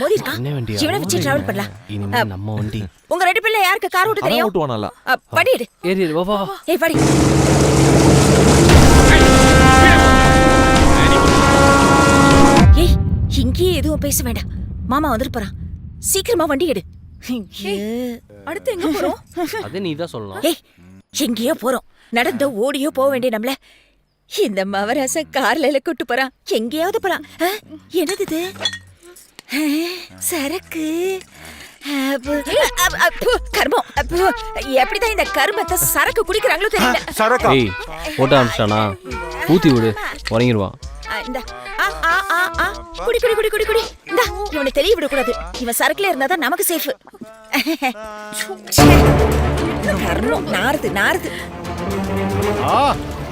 மோதிருக்கா இவனை வச்சு டிராவல் பண்ணலாம். இனிமே நம்ம வண்டி. உங்க ரெண்டு பேர்ல யாருக்கு கார் ஓட்ட தெரியும்? ஓட்டுவானல. படிடு. ஏறி வா வா. ஏய் படி. ஏய் இங்கே எதுவும் பேச வேண்டாம். மாமா வந்துட்டு போறான். சீக்கிரமா வண்டி எடு. அடுத்து எங்க போறோம்? அதே நீ தான் சொல்லணும். ஏய் எங்கேயோ போறோம். நடந்தோ ஓடியோ போக வேண்டிய நம்மள இந்த மவராச கார்ல கூட்டு போறான். எங்கேயாவது போறான். என்னது இது? சரக்கு. கர்மம். எப்படிதான் இந்த கருமத்தை சரக்கு குடிக்கிறாங்களோ தெரியல. சரக்கா ஏய் ஓட்ட ஆரம்பிச்சானா ஊத்தி விடு உறங்கிடுவான். குடி குடி குடி குடி குடி. இந்தா இவனை தெரிய விடக்கூடாது. இவன் சரக்குல இருந்தாதான் நமக்கு சேஃப். கர்மம் நாறுது நாறுது.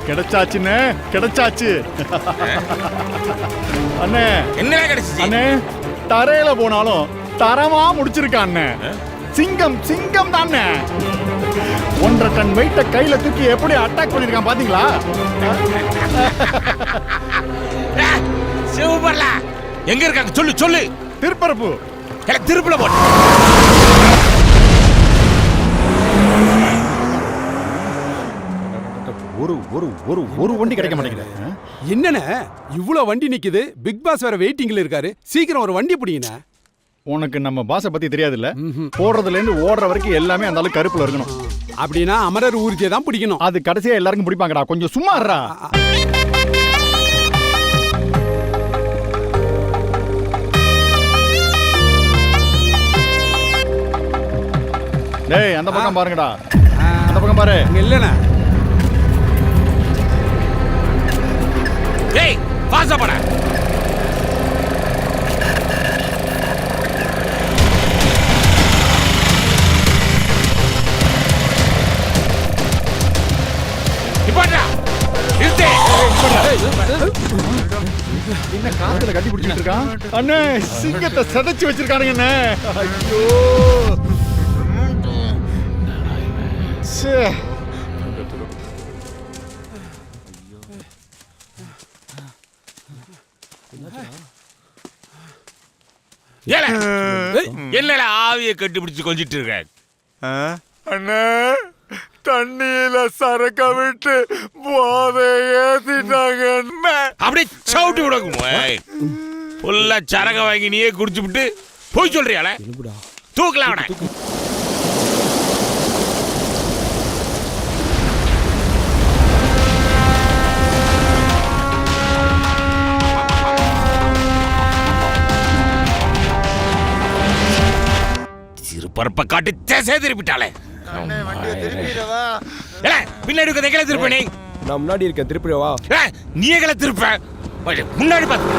கிடைச்சாச்சுன்னு கிடைச்சாச்சு. அண்ணே என்ன கிடைச்சிச்சு அண்ணே, தரையில போனாலும் தரமா முடிச்சிருக்கான் அண்ணே. சிங்கம் சிங்கம் தானே. 1.5 டன் வெயிட்ட கையில தூக்கி எப்படி அட்டாக் பண்ணிருக்கான் பாத்தீங்களா? சூப்பர்ல. எங்க இருக்காங்க சொல்லு சொல்லு. திருப்பரப்பு. திருப்புல போட்டு ஒரு ஒரு ஒரு ஒரு வண்டி கிடைக்க மாட்டேங்குது. என்னண்ணே இவ்வளவு வண்டி நிக்குது? பிக் பாஸ் வேற வெயிட்டிங்ல இருக்காரு. சீக்கிரம் ஒரு வண்டி பிடிங்கண்ணே. உனக்கு நம்ம பாஸை பத்தி தெரியாது இல்ல? போடுறதுல இருந்து ஓடுற வரைக்கும் எல்லாமே அந்த அளவுக்கு கருப்புல இருக்கணும். அப்படின்னா அமரர் ஊர்தியை தான் பிடிக்கணும். அது கடைசியா எல்லாருக்கும் பிடிப்பாங்கடா. கொஞ்சம் சும்மா இருடா. டேய் அந்த பக்கம் பாருங்கடா. அந்த பக்கம் பாரு. இல்லண்ணே டேய் பாஸா போடா. நிப்பாட்டா. நிறுத்து. என்ன காத்துல கட்டி பிடிச்சிட்டு இருக்கான்? அண்ணே சிங்கத்தை சதைச்சு வச்சிருக்கானுங்க அண்ணே. ஐயோ சே. என்னடா ஆவிய கட்டி பிடிச்சு கொஞ்சிட்டு இருக்க? அண்ணே தண்ணியில சரக்க விட்டு போதை ஏத்திட்டாங்க. அப்படியே சவுட்டி விடக்கும். ஃபுல்லா சரக வாங்கி நீயே குடிச்சு விட்டு போய் சொல்றியால? தூக்கலாம் அவனை. பரப்ப காட்டி தேசே திருப்பிட்டாளே. பின்னாடி எங்களை திருப்ப. நீ நான் முன்னாடி இருக்கேன் திருப்பிடவா? நீ எங்களை திருப்ப முன்னாடி பார்த்து.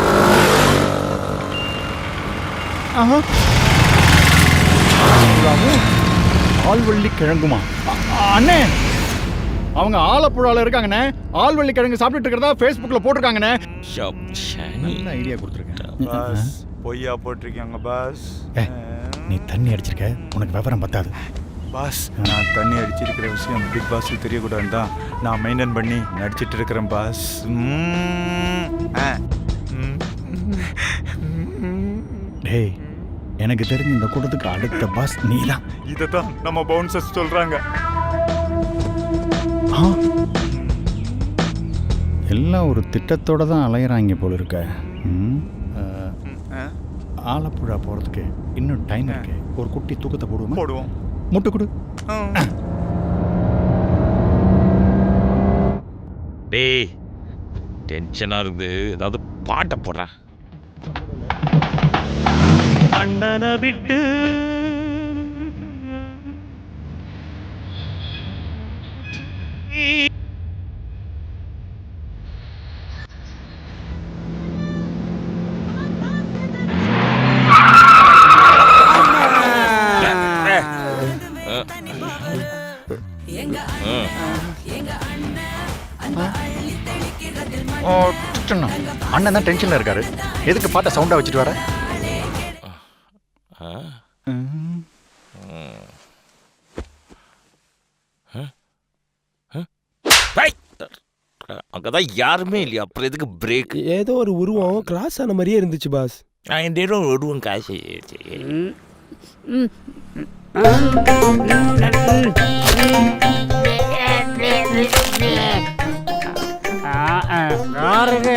ஆழ்வள்ளி கிழங்குமா? அண்ணே அவங்க ஆலப்புழால இருக்காங்கண்ணே. ஆழ்வள்ளி கிழங்கு சாப்பிட்டுட்டு இருக்கிறதா Facebookல போட்டிருக்காங்கண்ணே. நல்ல ஐடியா கொடுத்துருக்கேன். பாஸ் பொய்யா போட்டிருக்காங்க பாஸ். நீ தண்ணி அடிச்சிருக்க, உனக்கு விவரம் பத்தாது. பாஸ் நான் தண்ணி அடிச்சிருக்கிற விஷயம் பிக் பாஸுக்கு தெரியக்கூடாது தான் நான் மெயின்டைன் பண்ணி நடிச்சிட்டு இருக்கிறேன் பாஸ். டேய் எனக்கு தெரிஞ்ச இந்த கூட்டத்துக்கு அடுத்த பாஸ் நீதான். இதைத்தான் நம்ம பவுன்சர்ஸ் சொல்றாங்க. எல்லாம் ஒரு திட்டத்தோட தான் அலையிறாங்க போல இருக்க. ஆலப்புழா போறதுக்கு இன்னும் டைம் இருக்கு. ஒரு குட்டி தூக்கத்தை போடுவோம். முட்டை கொடு. டேய் டென்ஷனா இருக்கு. ஏதாவது பாட்டை போடுறா. அண்ணனை விட்டு அண்ணன் தான் டென்ஷன்ல இருக்காரு. எதுக்கு பாட்டை சவுண்டா வச்சுட்டு வர? அங்கதான் யாருமே இல்லையா? அப்புறம் எதுக்கு பிரேக்? ஏதோ ஒரு உருவம் கிராஸ் ஆன மாதிரியே இருந்துச்சு பாஸ். நான் இந்த இடம் விடுவேன் காசு.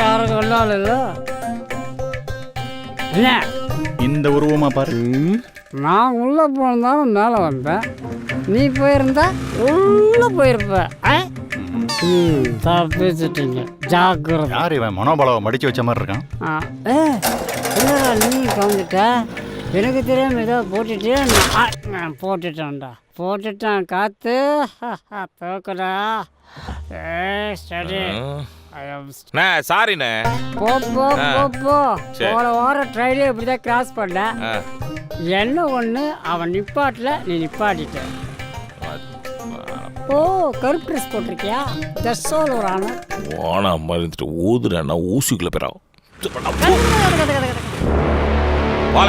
யாருக்கு ஒன்றும் இல்லை. என்ன இந்த உருவமா பாரு. நான் உள்ளே போனதாலும் மேலே வந்தேன். நீ போயிருந்தா உள்ளே போயிருப்ப. தப்பிச்சிட்டீங்க. ஜாக்கிரதை. யார் இவன் மனோபலாவை மடிச்சு வச்ச மாதிரி இருக்கான்? இல்லைடா நீ கலந்துட்ட. எனக்கு தெரியாமல் ஏதோ போட்டுட்டு நான் போட்டுட்டேன்டா. போட்டுட்டேன். காத்து தோக்கடா. சரி. சாரிண்ணே. போ போன வாரம் ட்ரைலே இப்படி தான் கிராஸ் பண்ண. என்ன ஒன்று அவன் நிப்பாட்டில் நீ நிப்பாட்டிட்ட. ஓ கருப்பு ட்ரெஸ் போட்டிருக்கியா? தர்சோல் ஒரு ஆனா ஓனா மருந்துட்டு ஊதுறேன்னா ஊசிக்குள்ள போயிடும். போல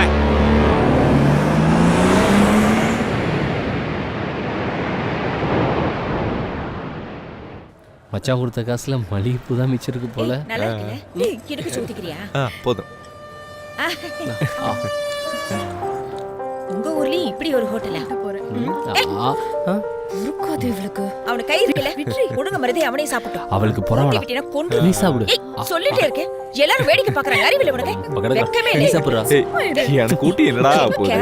மச்சான் கொடுத்த காசுல மல்லிகைப்பூ தான் மிச்சிருக்கு போல. நல்லா இருக்குல்ல? டேய், எனக்கு சூத்திக்கிறியா? போதும். உங்க ஊர்லயும் இப்படி ஒரு ஹோட்டலா? இருக்காது இவளுக்கு. அவன கை இருக்குல விட்ரி கொடுங்க மருதே அவனே சாப்பிட்டோம். அவளுக்கு பொறாமடா. விட்டினா கொன்று. நீ சாப்பிடு. சொல்லிட்டே இருக்கே. எல்லாரும் வேடிக்கை பார்க்கறாங்க. அறிவில்லை உனக்கு? வெக்கமே நீ இல்லை. சாப்பிடுறா. எனக்கு கூட்டி என்னடா போகுது?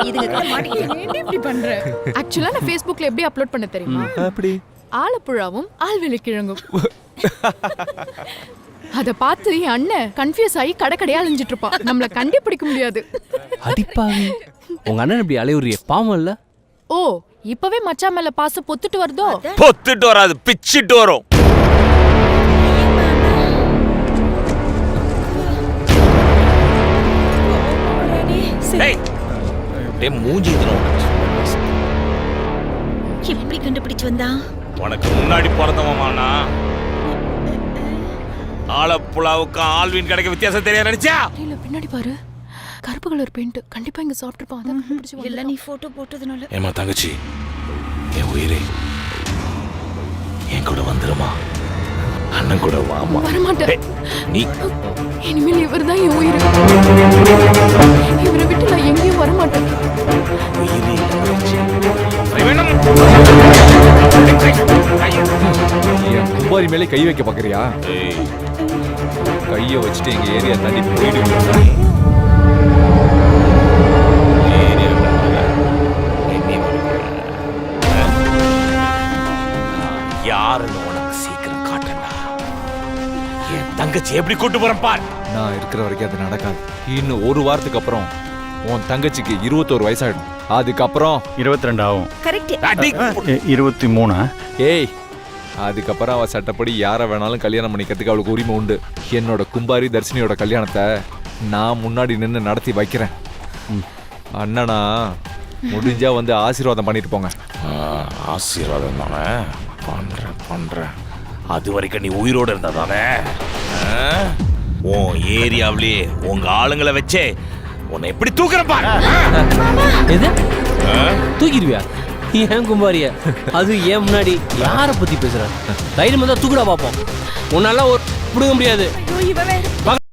இதுங்க கிட்ட மாட்டிக்கிட்டு என்ன இப்படி பண்ற? ஆக்சுவலா நான் Facebookல எப்படி அப்லோட் பண்ண தெரியுமா? அப்படி ஆலப்புழாவும் ஆழ்வெளி கிழங்கும். அத பார்த்து என் அண்ணன் கன்ஃபியூஸ் ஆகி கடைக்கடையா அலைஞ்சிட்டு இருப்பான். நம்மள கண்டுபிடிக்க முடியாது. அடிப்பாவி. உங்க அண்ணன் இப்படி அலையுறியே பாவம் இல்ல? ஓ இப்பவே மச்சான் மேல பாசம் பொத்துட்டு வருதோ? பொத்துட்டு வராது, பிச்சிட்டு வரும். மூஞ்சி எப்படி கண்டுபிடிச்சு வந்தா? உனக்கு முன்னாடி பிறந்தவமானா ஆலப்புழாவுக்கு ஆல்வின் கிடைக்க வித்தியாசம் தெரியாது நினைச்சா? இல்ல பின்னாடி பாரு. கருப்பு கலர் பெயிண்ட். கண்டிப்பா இங்க சாப்பிட்டுப்பான். அத கண்டுபிடிச்சு இல்ல நீ போட்டோ போட்டதுனால. ஏமா தங்கச்சி, என் உயிரே என் கூட வந்துருமா? அண்ணன் கூட வாமா. வரமாட்டேன். நீ இனிமேல் இவர் தான் என் உயிர். இவரை விட்டு நான் எங்கேயும் வரமாட்டேன். என் கும்பாரி மேலே கை வைக்க பாக்குறியா? கைய வச்சுட்டு எங்க ஏரியா தாண்டி போயிடுவீங்க. யாருன்னு உனக்கு சீக்கிரம் காட்டண்டா. என் தங்கச்சி எப்படி கூட்டு போறேன் பார். நான் இருக்கிற வரைக்கும் அது நடக்காது. இன்னும் ஒரு வாரத்துக்கு அப்புறம் உன் தங்கச்சிக்கு 21 வயசாயிடும். அதுக்கப்புறம் 22 ஆகும். கரெக்ட். 23. ஏய், அதுக்கப்புறம் அவ சட்டப்படி யாரை வேணாலும் கல்யாணம் பண்ணிக்கிறதுக்கு அவளுக்கு உரிமை உண்டு. என்னோட கும்பாரி தர்ஷினியோட கல்யாணத்தை நான் முன்னாடி நின்று நடத்தி வைக்கிறேன். அண்ணனா முடிஞ்சா வந்து ஆசீர்வாதம் பண்ணிட்டு போங்க. ஆசீர்வாதம் தானே பண்றேன். அது வரைக்கும் நீ உயிரோடு இருந்தா தானே உன் ஏரியாவிலேயே உங்க ஆளுங்களை வச்சே உன்னை எப்படி தூக்குறேன் பாரு. எது தூக்கிடுவியா? ஏன் கும்பாரிய? அது ஏன் முன்னாடி யாரை பத்தி பேசுற? தைரியம் தான் தூக்குடா பாப்போம். உன்னால ஒரு பிடுங்க முடியாது.